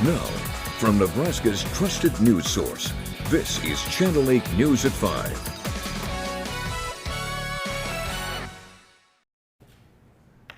Now, from Nebraska's trusted news source, this is Channel 8 News at 5.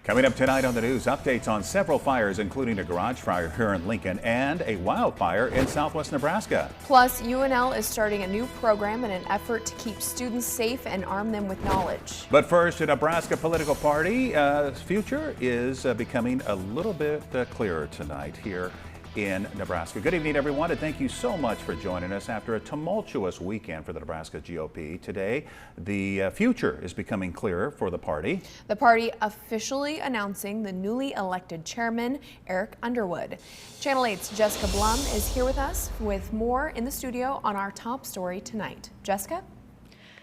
Coming up tonight on the news, updates on several fires, including a garage fire here in Lincoln and a wildfire in southwest Nebraska. Plus, UNL is starting a new program in an effort to keep students safe and arm them with knowledge. But first, a Nebraska political party future is becoming a little bit clearer tonight here in Nebraska. Good evening, everyone, and thank you so much for joining us after a tumultuous weekend for the Nebraska GOP. Today, the future is becoming clearer for the party. The party officially announcing the newly elected chairman, Eric Underwood. Channel 8's Jessica Blum is here with us with more in the studio on our top story tonight. Jessica?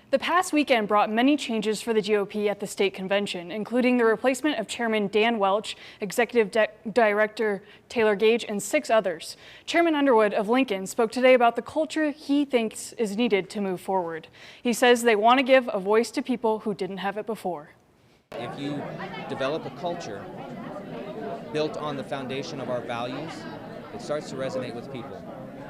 The past weekend brought many changes for the GOP at the state convention, including the replacement of Chairman Dan Welch, Executive Director Taylor Gage, and 6 others. Chairman Underwood of Lincoln spoke today about the culture he thinks is needed to move forward. He says they want to give a voice to people who didn't have it before. If you develop a culture built on the foundation of our values, it starts to resonate with people,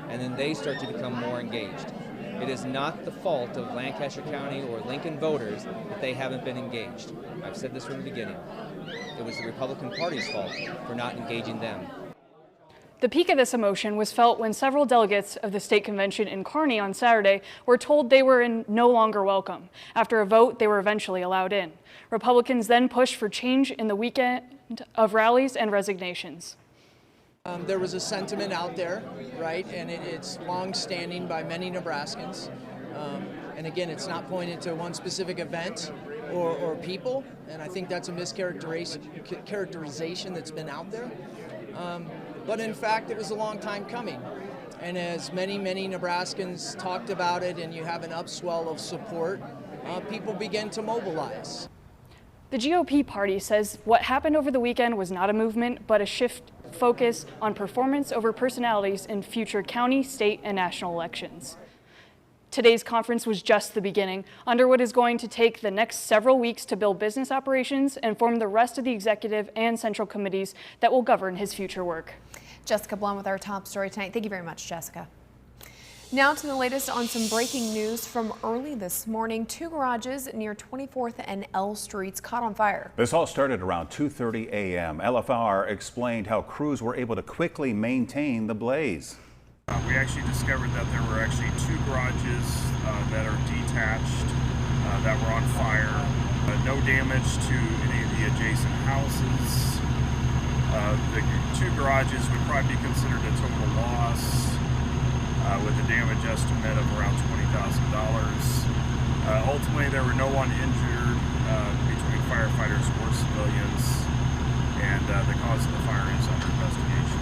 and then they start to become more engaged. It is not the fault of Lancaster County or Lincoln voters that they haven't been engaged. I've said this from the beginning. It was the Republican Party's fault for not engaging them. The peak of this emotion was felt when several delegates of the state convention in Kearney on Saturday were told they were no longer welcome. After a vote, they were eventually allowed in. Republicans then pushed for change in the weekend of rallies and resignations. There was a sentiment out there, right, and it's long-standing by many Nebraskans. And again, it's not pointed to one specific event or people, and I think that's a mischaracterization that's been out there. But in fact, it was a long time coming. And as many Nebraskans talked about it and you have an upswell of support, people began to mobilize. The GOP party says what happened over the weekend was not a movement, but a shift focus on performance over personalities in future county, state, and national elections. Today's conference was just the beginning. Underwood is going to take the next several weeks to build business operations and form the rest of the executive and central committees that will govern his future work. Jessica Blum with our top story tonight. Thank you very much, Jessica. Now to the latest on some breaking news from early this morning. 2 garages near 24th and L Streets caught on fire. This all started around 2:30 a.m. LFR explained how crews were able to quickly maintain the blaze. We actually discovered that there were actually 2 garages that are detached that were on fire. No damage to any of the adjacent houses. The 2 garages would probably be considered a total loss, with a damage estimate of around $20,000. Ultimately, there were no one injured between firefighters or civilians, and the cause of the fire is under investigation.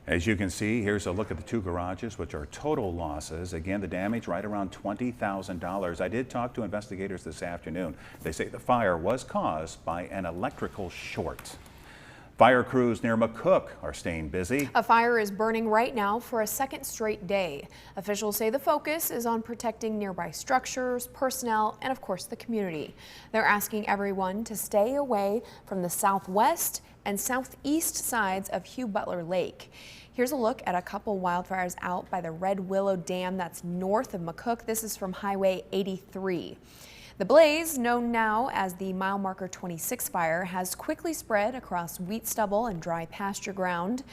As you can see, here's a look at the 2 garages, which are total losses. Again, the damage right around $20,000. I did talk to investigators this afternoon. They say the fire was caused by an electrical short. Fire crews near McCook are staying busy. A fire is burning right now for a second straight day. Officials say the focus is on protecting nearby structures, personnel, and of course the community. They're asking everyone to stay away from the southwest and southeast sides of Hugh Butler Lake. Here's a look at a couple wildfires out by the Red Willow Dam that's north of McCook. This is from Highway 83. The blaze, known now as the mile marker 26 fire, has quickly spread across wheat stubble and dry pasture ground.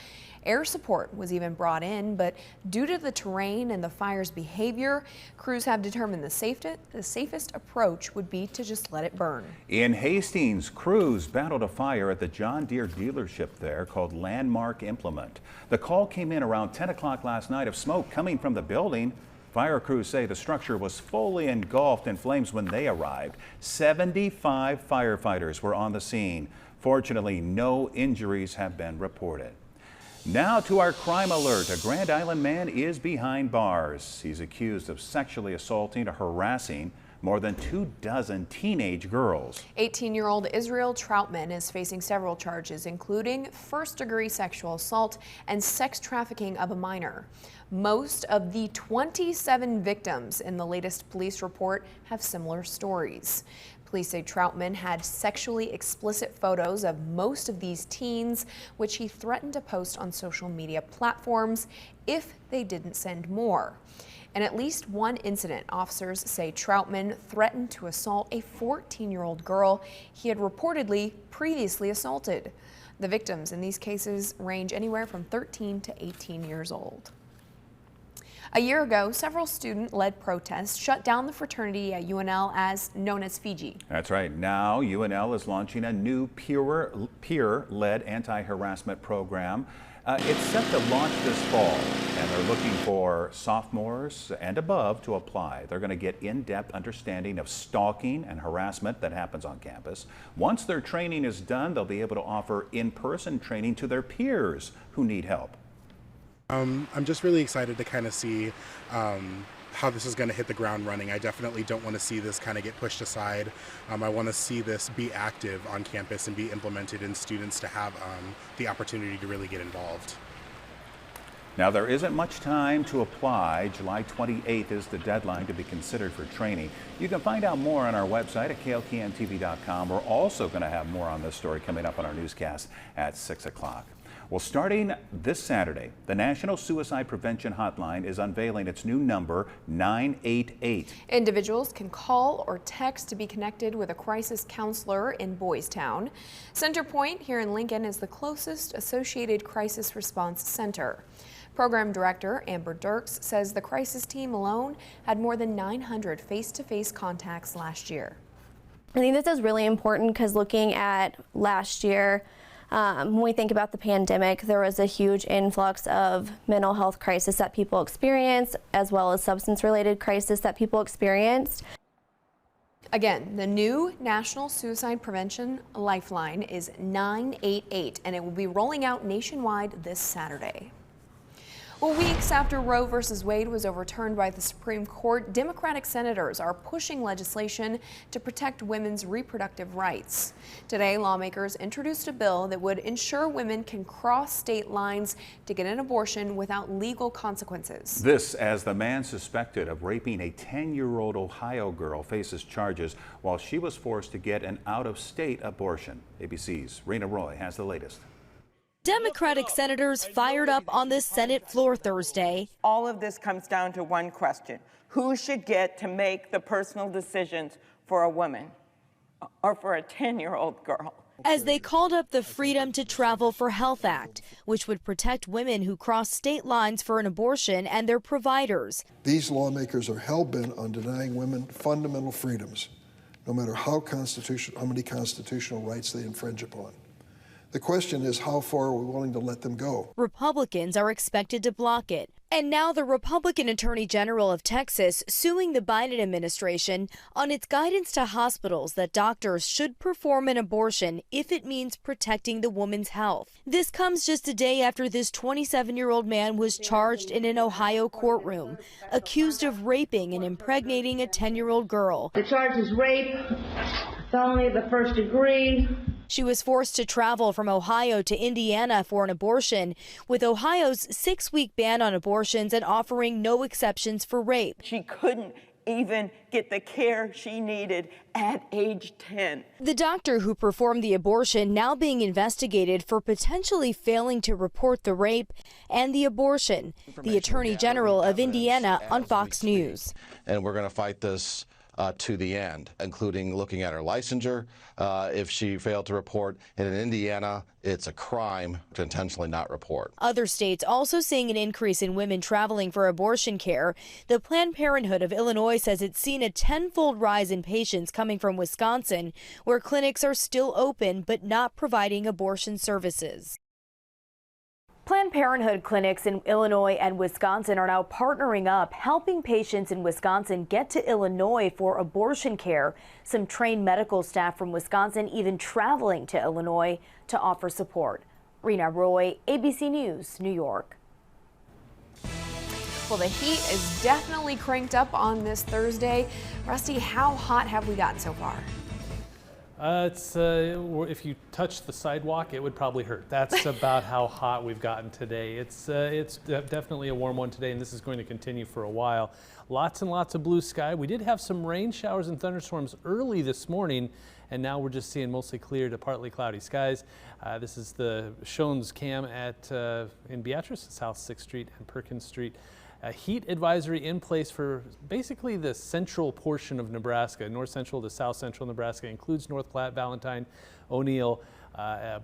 Air support was even brought in, but due to the terrain and the fire's behavior, crews have determined the safest approach would be to just let it burn. In Hastings, crews battled a fire at the John Deere dealership there called Landmark Implement. The call came in around 10 o'clock last night of smoke coming from the building. Fire crews say the structure was fully engulfed in flames when they arrived. 75 firefighters were on the scene. Fortunately, no injuries have been reported. Now to our crime alert. A Grand Island man is behind bars. He's accused of sexually assaulting or harassing more than 24 teenage girls. 18-year-old Israel Troutman is facing several charges, including first-degree sexual assault and sex trafficking of a minor. Most of the 27 victims in the latest police report have similar stories. Police say Troutman had sexually explicit photos of most of these teens, which he threatened to post on social media platforms if they didn't send more. In at least one incident, officers say Troutman threatened to assault a 14-year-old girl he had reportedly previously assaulted. The victims in these cases range anywhere from 13 to 18 years old. A year ago, several student-led protests shut down the fraternity at UNL known as Fiji. That's right. Now UNL is launching a new peer-led anti-harassment program. It's set to launch this fall, and they're looking for sophomores and above to apply. They're going to get in-depth understanding of stalking and harassment that happens on campus. Once their training is done, they'll be able to offer in-person training to their peers who need help. I'm just really excited to kind of see how this is going to hit the ground running. I definitely don't want to see this kind of get pushed aside. I want to see this be active on campus and be implemented, and students to have the opportunity to really get involved. Now, there isn't much time to apply. July 28th is the deadline to be considered for training. You can find out more on our website at klkntv.com. We're also going to have more on this story coming up on our newscast at 6 o'clock. Well, starting this Saturday, the National Suicide Prevention Hotline is unveiling its new number, 988. Individuals can call or text to be connected with a crisis counselor in Boys Town. Centerpoint here in Lincoln is the closest associated crisis response center. Program Director Amber Dirks says the crisis team alone had more than 900 face-to-face contacts last year. I think this is really important because looking at last year, when we think about the pandemic, there was a huge influx of mental health crisis that people experienced, as well as substance-related crisis that people experienced. Again, the new National Suicide Prevention Lifeline is 988, and it will be rolling out nationwide this Saturday. Well, weeks after Roe v. Wade was overturned by the Supreme Court, Democratic senators are pushing legislation to protect women's reproductive rights. Today, lawmakers introduced a bill that would ensure women can cross state lines to get an abortion without legal consequences. This as the man suspected of raping a 10-year-old Ohio girl faces charges while she was forced to get an out-of-state abortion. ABC's Rena Roy has the latest. Democratic senators fired up on the Senate floor Thursday. All of this comes down to one question. Who should get to make the personal decisions for a woman or for a 10-year-old girl? As they called up the Freedom to Travel for Health Act, which would protect women who cross state lines for an abortion and their providers. These lawmakers are hell-bent on denying women fundamental freedoms, no matter how many constitutional rights they infringe upon. The question is, how far are we willing to let them go? Republicans are expected to block it. And now the Republican Attorney General of Texas suing the Biden administration on its guidance to hospitals that doctors should perform an abortion if it means protecting the woman's health. This comes just a day after this 27-year-old man was charged in an Ohio courtroom, accused of raping and impregnating a 10-year-old girl. The charge is rape, felony of the first degree. She was forced to travel from Ohio to Indiana for an abortion, with Ohio's 6-week ban on abortions and offering no exceptions for rape. She couldn't even get the care she needed at age 10. The doctor who performed the abortion now being investigated for potentially failing to report the rape and the abortion. The Attorney General of Indiana on Fox News. And we're going to fight this to the end, including looking at her licensure. If she failed to report, and in Indiana, it's a crime to intentionally not report. Other states also seeing an increase in women traveling for abortion care. The Planned Parenthood of Illinois says it's seen a 10-fold rise in patients coming from Wisconsin, where clinics are still open but not providing abortion services. Planned Parenthood clinics in Illinois and Wisconsin are now partnering up, helping patients in Wisconsin get to Illinois for abortion care. Some trained medical staff from Wisconsin even traveling to Illinois to offer support. Rena Roy, ABC News, New York. Well, the heat is definitely cranked up on this Thursday. Rusty, how hot have we gotten so far? If you touch the sidewalk, it would probably hurt. That's about how hot we've gotten today. It's definitely a warm one today, and this is going to continue for a while. Lots and lots of blue sky. We did have some rain showers and thunderstorms early this morning, and now we're just seeing mostly clear to partly cloudy skies. This is the Shones cam in Beatrice, South 6th Street and Perkins Street. A heat advisory in place for basically the central portion of Nebraska. North central to south central Nebraska includes North Platte, Valentine, O'Neill,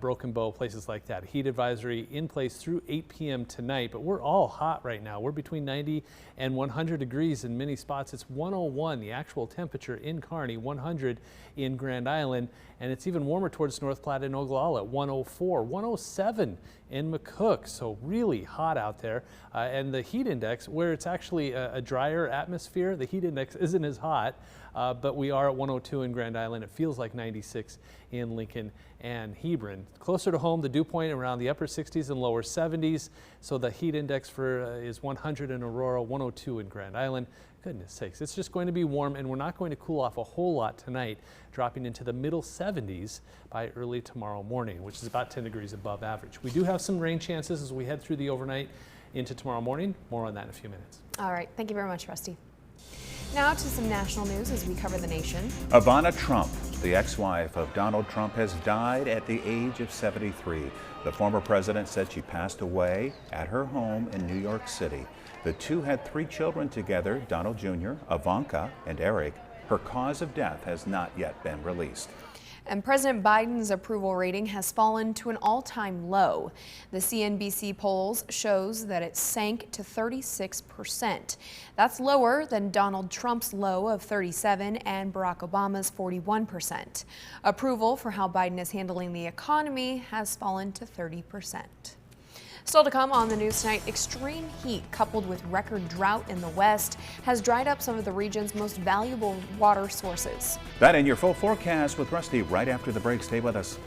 Broken Bow, places like that. Heat advisory in place through 8 p.m. tonight, but we're all hot right now. We're between 90 and 100 degrees in many spots. It's 101, the actual temperature in Kearney, 100 in Grand Island, and it's even warmer towards North Platte and Ogallala at 104, 107 in McCook, so really hot out there. And the heat index, where it's actually a drier atmosphere, the heat index isn't as hot, but we are at 102 in Grand Island. It feels like 96 in Lincoln and Hebron. Closer to home, the dew point around the upper 60s and lower 70s. So the heat index is 100 in Aurora, 102 in Grand Island. Goodness sakes, it's just going to be warm, and we're not going to cool off a whole lot tonight, dropping into the middle 70s by early tomorrow morning, which is about 10 degrees above average. We do have some rain chances as we head through the overnight into tomorrow morning. More on that in a few minutes. All right, thank you very much, Rusty. Now to some national news as we cover the nation. Ivana Trump, the ex-wife of Donald Trump, has died at the age of 73. The former president said she passed away at her home in New York City. The two had 3 children together, Donald Jr., Ivanka, and Eric. Her cause of death has not yet been released. And President Biden's approval rating has fallen to an all-time low. The CNBC polls shows that it sank to 36%. That's lower than Donald Trump's low of 37% and Barack Obama's 41%. Approval for how Biden is handling the economy has fallen to 30%. Still to come on the news tonight, extreme heat coupled with record drought in the West has dried up some of the region's most valuable water sources. That and your full forecast with Rusty right after the break. Stay with us.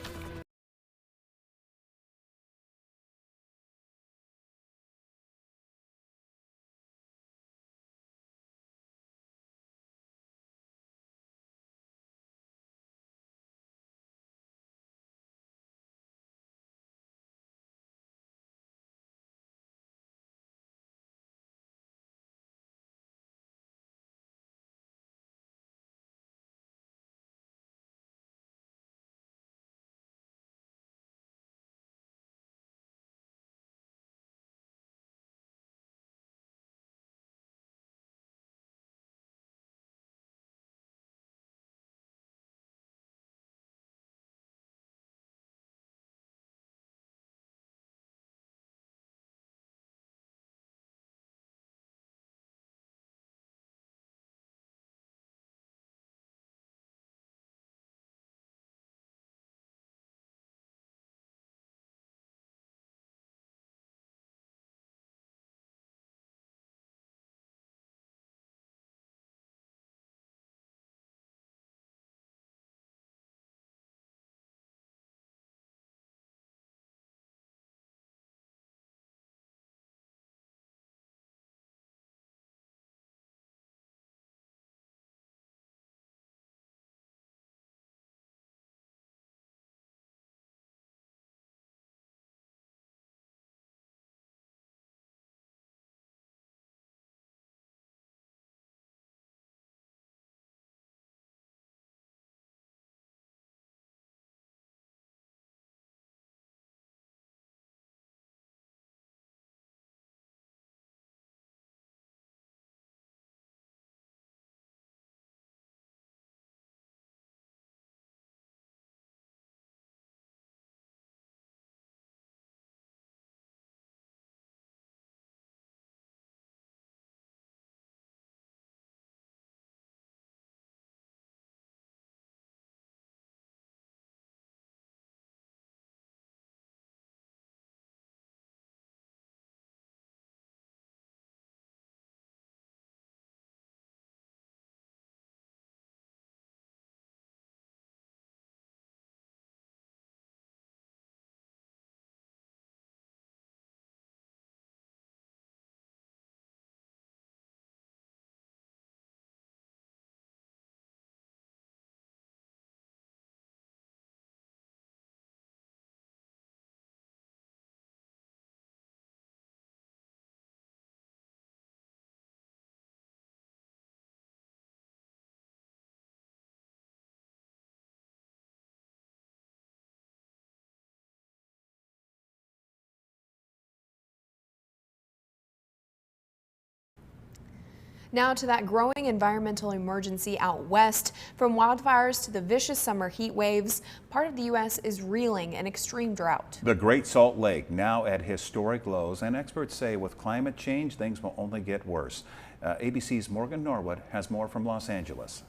Now to that growing environmental emergency out west. From wildfires to the vicious summer heat waves, part of the U.S. is reeling in extreme drought. The Great Salt Lake now at historic lows, and experts say with climate change, things will only get worse. ABC's Morgan Norwood has more from Los Angeles.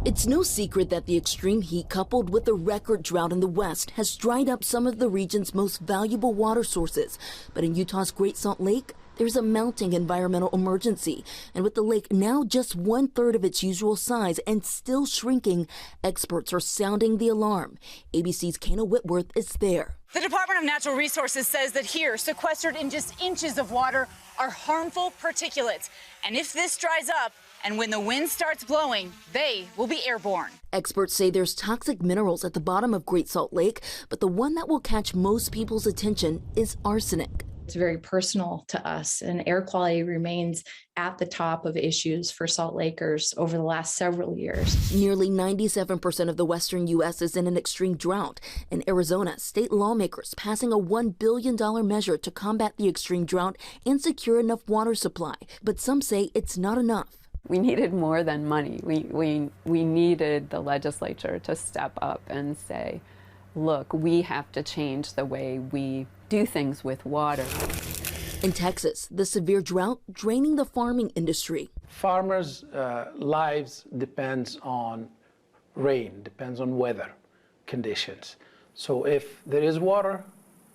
It's no secret that the extreme heat coupled with the record drought in the West has dried up some of the region's most valuable water sources. But in Utah's Great Salt Lake, there's a mounting environmental emergency. And with the lake now just 1/3 of its usual size and still shrinking, experts are sounding the alarm. ABC's Kana Whitworth is there. The Department of Natural Resources says that here, sequestered in just inches of water, are harmful particulates. And if this dries up, and when the wind starts blowing, they will be airborne. Experts say there's toxic minerals at the bottom of Great Salt Lake, but the one that will catch most people's attention is arsenic. It's very personal to us, and air quality remains at the top of issues for Salt Lakers over the last several years. Nearly 97% of the western U.S. is in an extreme drought. In Arizona, state lawmakers passing a $1 billion measure to combat the extreme drought and secure enough water supply. But some say it's not enough. We needed more than money. We needed the legislature to step up and say, look, we have to change the way we do things with water. In Texas, the severe drought draining the farming industry. Farmers' lives depends on rain, depends on weather conditions. So if there is water,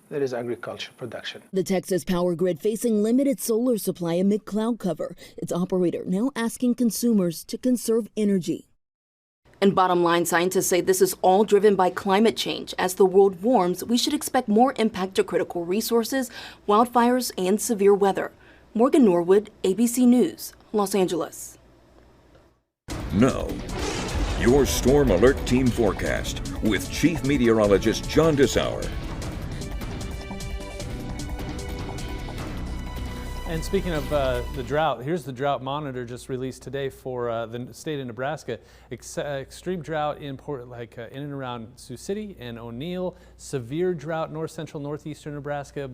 there is agriculture production. The Texas power grid facing limited solar supply amid cloud cover. Its operator now asking consumers to conserve energy. And bottom line, scientists say this is all driven by climate change. As the world warms, we should expect more impact to critical resources, wildfires, and severe weather. Morgan Norwood, ABC News, Los Angeles. Now, your Storm Alert Team forecast with Chief Meteorologist John Dessauer. And speaking of the drought, here's the drought monitor just released today for the state of Nebraska. Extreme drought in in and around Sioux City and O'Neill. Severe drought north central northeastern Nebraska.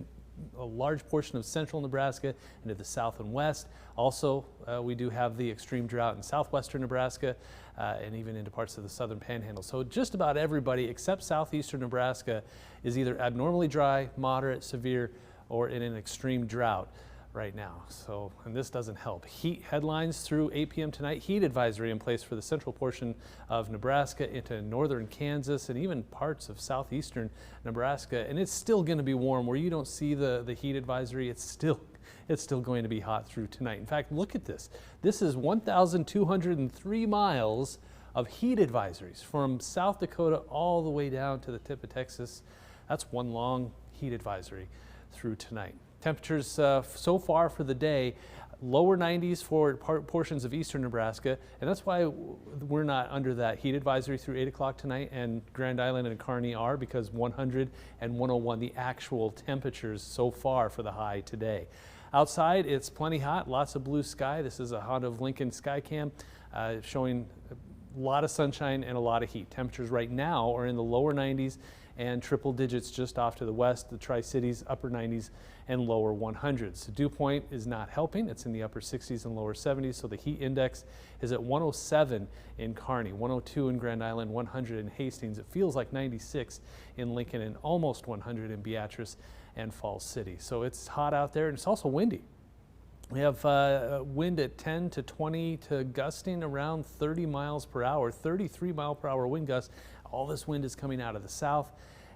A large portion of central Nebraska into the south and west. Also, we do have the extreme drought in southwestern Nebraska and even into parts of the southern panhandle. So just about everybody except southeastern Nebraska is either abnormally dry, moderate, severe, or in an extreme drought right now. So, and this doesn't help. Heat headlines through 8 p.m. tonight. Heat advisory in place for the central portion of Nebraska into northern Kansas and even parts of southeastern Nebraska. And it's still going to be warm. Where you don't see the heat advisory, it's still going to be hot through tonight. In fact, look at this. This is 1,203 miles of heat advisories from South Dakota all the way down to the tip of Texas. That's one long heat advisory through tonight. Temperatures so far for the day, lower 90s for portions of eastern Nebraska, and that's why we're not under that heat advisory through 8 o'clock tonight, and Grand Island and Kearney are, because 100 and 101 the actual temperatures so far for the high today. Outside, it's plenty hot, lots of blue sky. This is a Honda of Lincoln Skycam showing a lot of sunshine and a lot of heat. Temperatures right now are in the lower 90s and triple digits just off to the west, the Tri-Cities, upper 90s and lower 100s. Dew point is not helping. It's in the upper 60s and lower 70s, so the heat index is at 107 in Kearney, 102 in Grand Island, 100 in Hastings. It feels like 96 in Lincoln and almost 100 in Beatrice and Falls City. So it's hot out there, and it's also windy. We have wind at 10 to 20 to gusting around 30 miles per hour, 33 mile per hour wind gusts. All this wind is coming out of the south,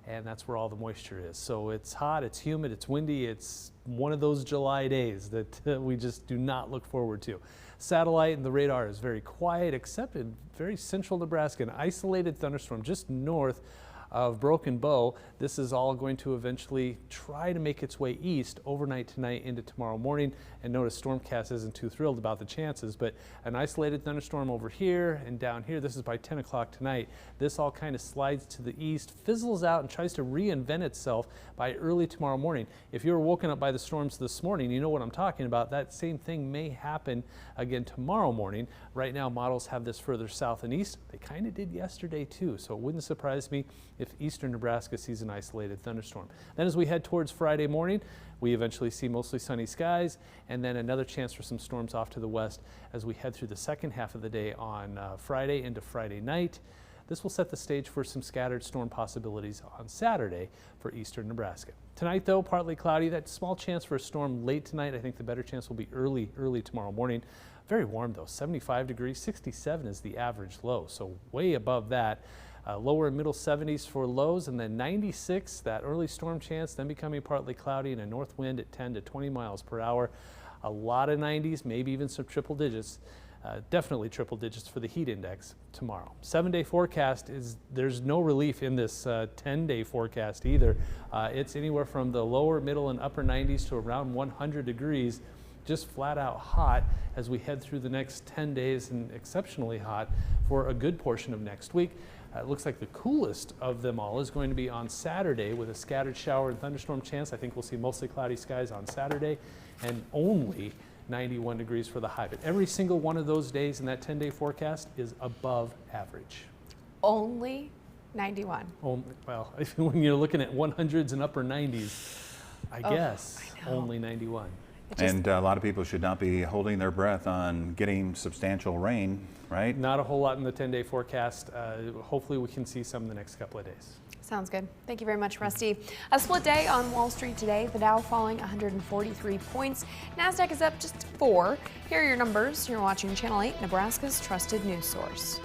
and that's where all the moisture is. So it's hot, it's humid, it's windy. It's one of those July days that we just do not look forward to. Satellite and the radar is very quiet, except in very central Nebraska, an isolated thunderstorm just north of Broken Bow. This is all going to eventually try to make its way east overnight tonight into tomorrow morning. And notice Stormcast isn't too thrilled about the chances, but an isolated thunderstorm over here and down here. This is by 10 o'clock tonight. This all kind of slides to the east, fizzles out, and tries to reinvent itself by early tomorrow morning. If you were woken up by the storms this morning, you know what I'm talking about. That same thing may happen again tomorrow morning. Right now, models have this further south and east. They kind of did yesterday too, so it wouldn't surprise me if eastern Nebraska sees an isolated thunderstorm. Then as we head towards Friday morning, we eventually see mostly sunny skies, and then another chance for some storms off to the west as we head through the second half of the day on Friday into Friday night. This will set the stage for some scattered storm possibilities on Saturday for eastern Nebraska. Tonight, though, partly cloudy. That small chance for a storm late tonight. I think the better chance will be early tomorrow morning. Very warm, though, 75 degrees, 67 is the average low, so way above that. Lower and middle 70s for lows, and then 96, that early storm chance, then becoming partly cloudy and a north wind at 10 to 20 miles per hour. A lot of 90s, maybe even some triple digits. Definitely triple digits for the heat index tomorrow. 7-day forecast there's no relief in this 10-day forecast either. It's anywhere from the lower, middle, and upper 90s to around 100 degrees. Just flat out hot as we head through the next 10 days, and exceptionally hot for a good portion of next week. It looks like the coolest of them all is going to be on Saturday with a scattered shower and thunderstorm chance. I think we'll see mostly cloudy skies on Saturday and only 91 degrees for the high. But every single one of those days in that 10-day forecast is above average. Only 91. Well, when you're looking at 100s and upper 90s, I guess only 91. And a lot of people should not be holding their breath on getting substantial rain, right? Not a whole lot in the 10-day forecast. Hopefully we can see some in the next couple of days. Sounds good. Thank you very much, Rusty. A split day on Wall Street today. The Dow falling 143 points. NASDAQ is up just 4. Here are your numbers. You're watching Channel 8, Nebraska's trusted news source.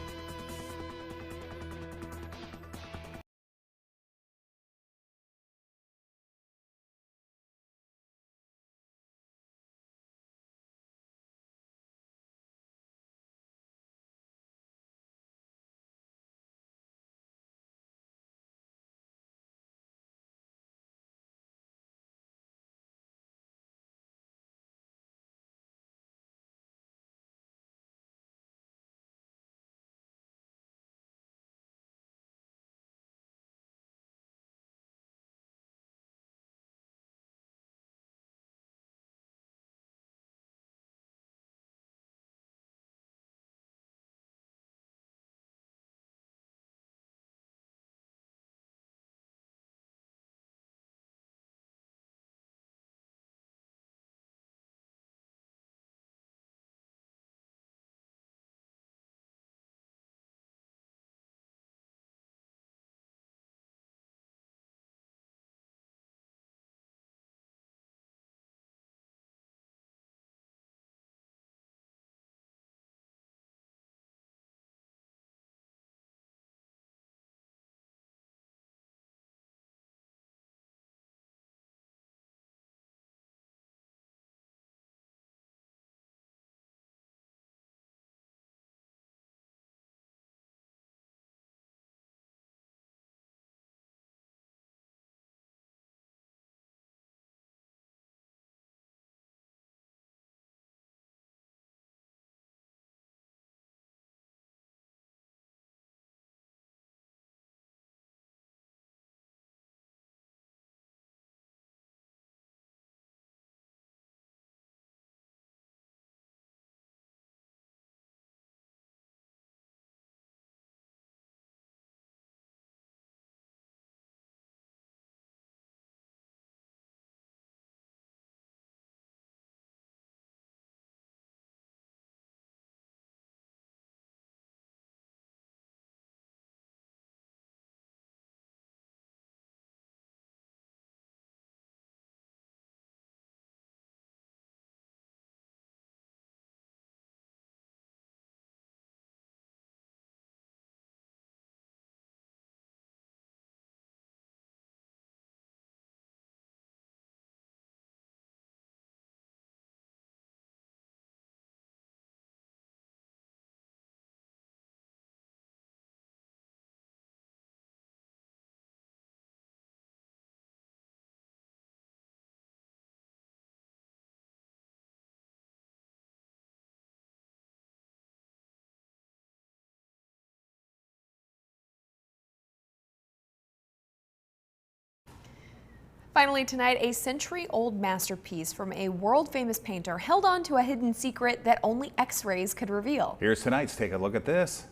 Finally tonight, a century-old masterpiece from a world-famous painter held on to a hidden secret that only X-rays could reveal. Here's tonight's Take a Look at This.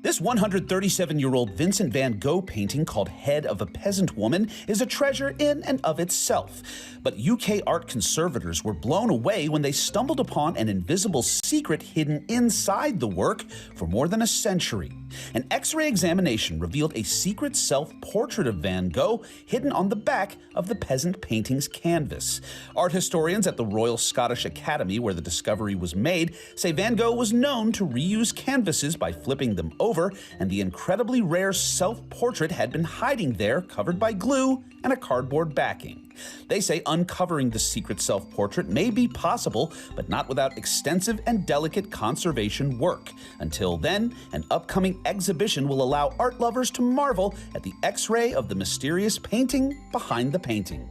This 137-year-old Vincent van Gogh painting called Head of a Peasant Woman is a treasure in and of itself. But UK art conservators were blown away when they stumbled upon an invisible secret hidden inside the work for more than a century. An X-ray examination revealed a secret self-portrait of Van Gogh hidden on the back of the peasant painting's canvas. Art historians at the Royal Scottish Academy, where the discovery was made, say Van Gogh was known to reuse canvases by flipping them over, and the incredibly rare self-portrait had been hiding there, covered by glue and a cardboard backing. They say uncovering the secret self-portrait may be possible, but not without extensive and delicate conservation work. Until then, an upcoming exhibition will allow art lovers to marvel at the X-ray of the mysterious painting behind the painting.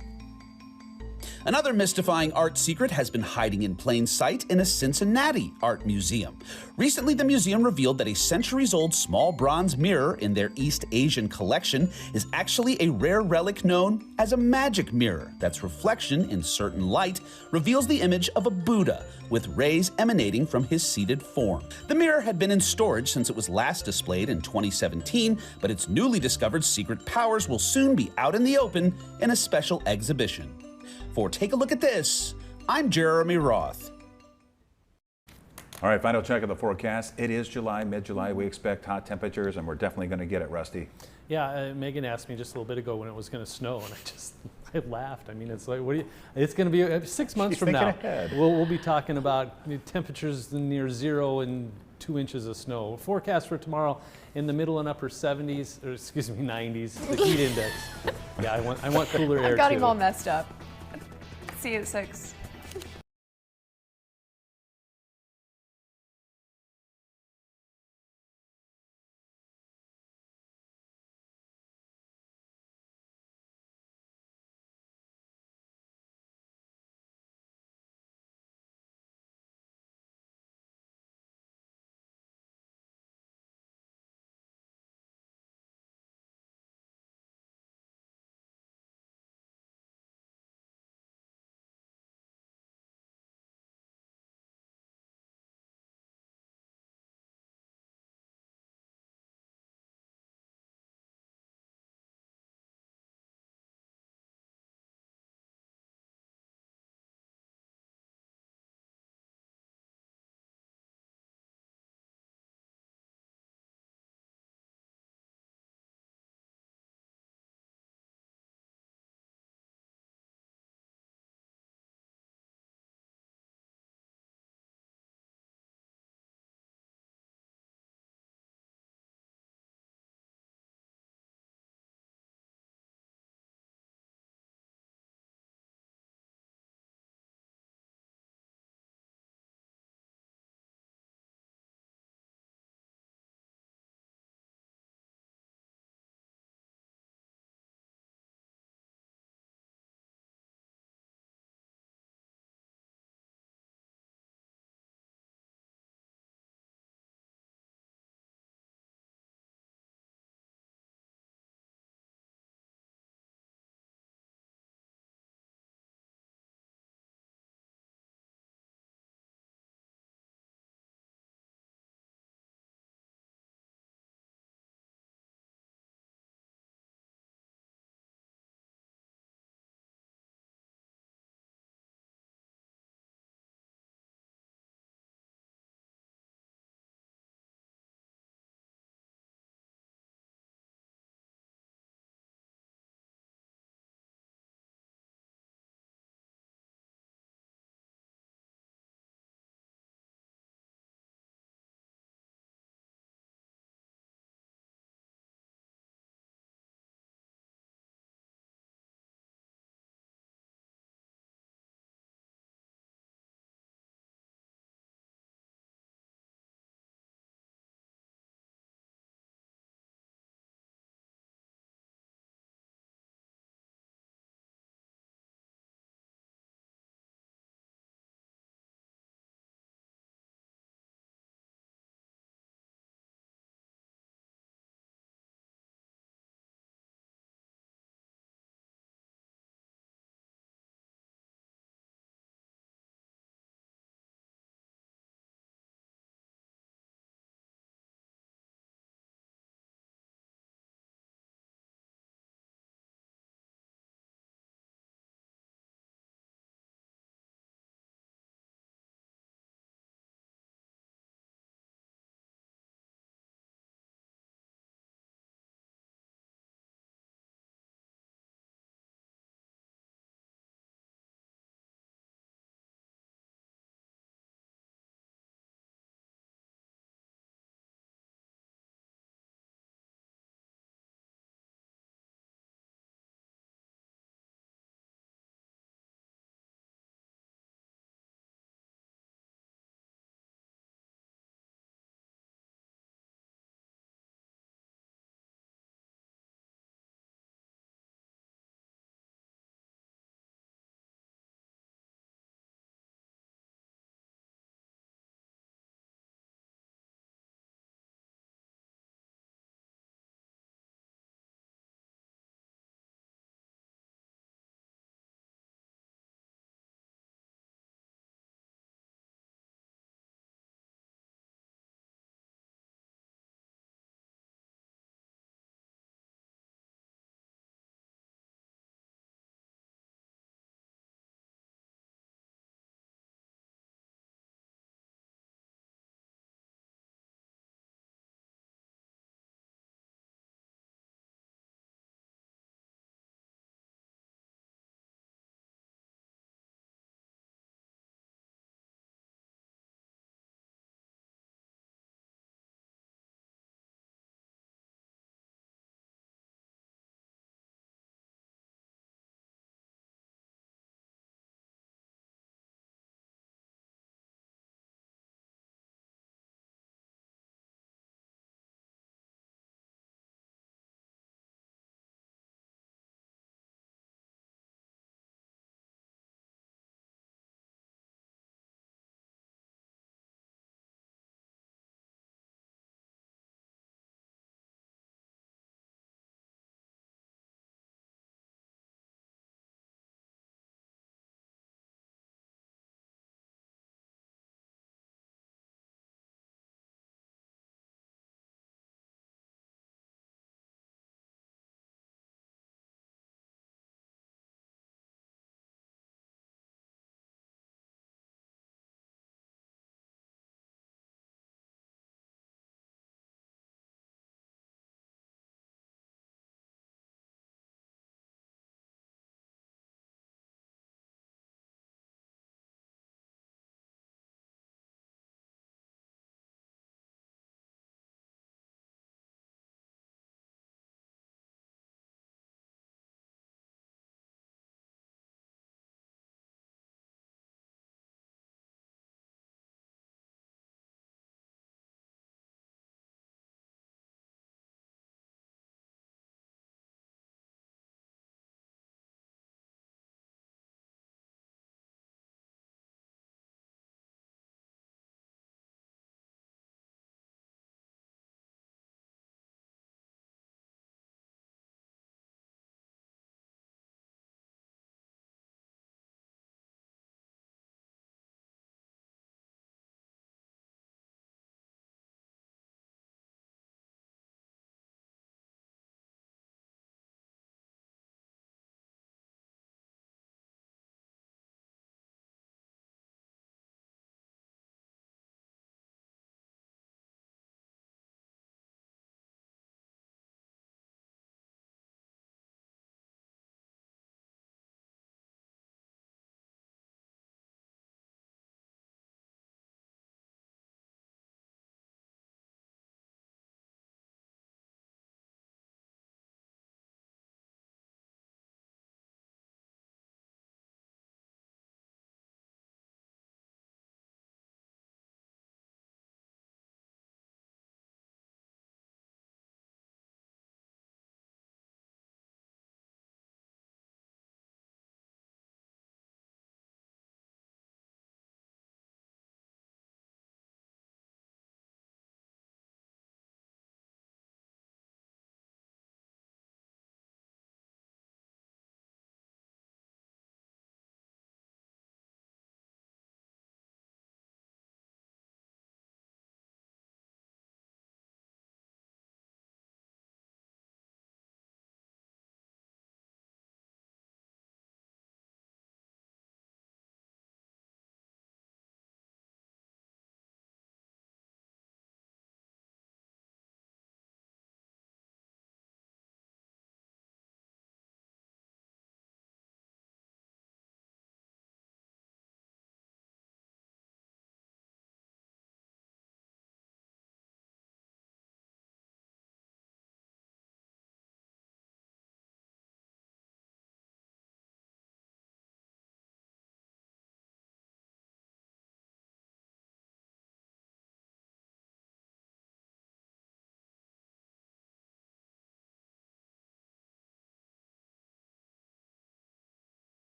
Another mystifying art secret has been hiding in plain sight in a Cincinnati art museum. Recently, the museum revealed that a centuries-old small bronze mirror in their East Asian collection is actually a rare relic known as a magic mirror that's reflection in certain light reveals the image of a Buddha with rays emanating from his seated form. The mirror had been in storage since it was last displayed in 2017, but its newly discovered secret powers will soon be out in the open in a special exhibition. For Take a Look at This, I'm Jeremy Roth. All right, final check of the forecast. It is July, mid-July. We expect hot temperatures, and we're definitely going to get it, Rusty. Yeah, Megan asked me just a little bit ago when it was going to snow, and I laughed. I mean, it's like, what do you? It's going to be 6 months from now. We'll be talking about temperatures near 0 and 2 inches of snow. Forecast for tomorrow in the middle and upper 70s, or excuse me, 90s. The heat index. Yeah, I want cooler air. I've got too. him all messed up. See you at 6.